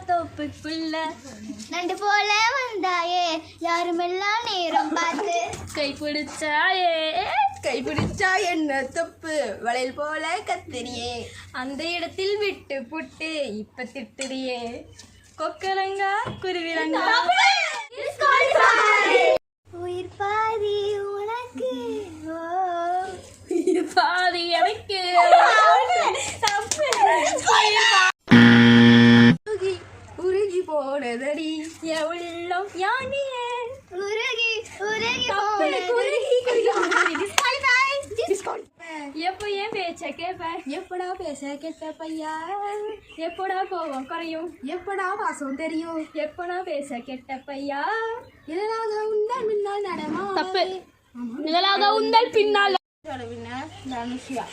தோப்புக்குள்ள நண்டு போல வந்தாயே யாருமெல்லாம் நேரம் பார்த்து கைப்பிடிச்சா என்ன தப்பு வளையல் போல கத்திரியே அந்த இடத்தில் விட்டு புட்டு இப்ப திட்டுறியே கொக்கரங்கா குருவிரங்கா உயிர் பாதி உனக்கு பாதி எனக்கு உருகி போனதடி என் உள்ளம் யானியே உருகி உருகி எப்போ ஏன் பேச்ச கேட்பேன் எப்படா பேச கேட்ட பையா எப்படா கோவம் குறையும் எப்படா வாசம் தெரியும் எப்படா பேச கெட்ட பையா இதனாக உந்தல் பின்னால் நடமா தப்பு முதலாக உந்தல் பின்னால் தனுஷியா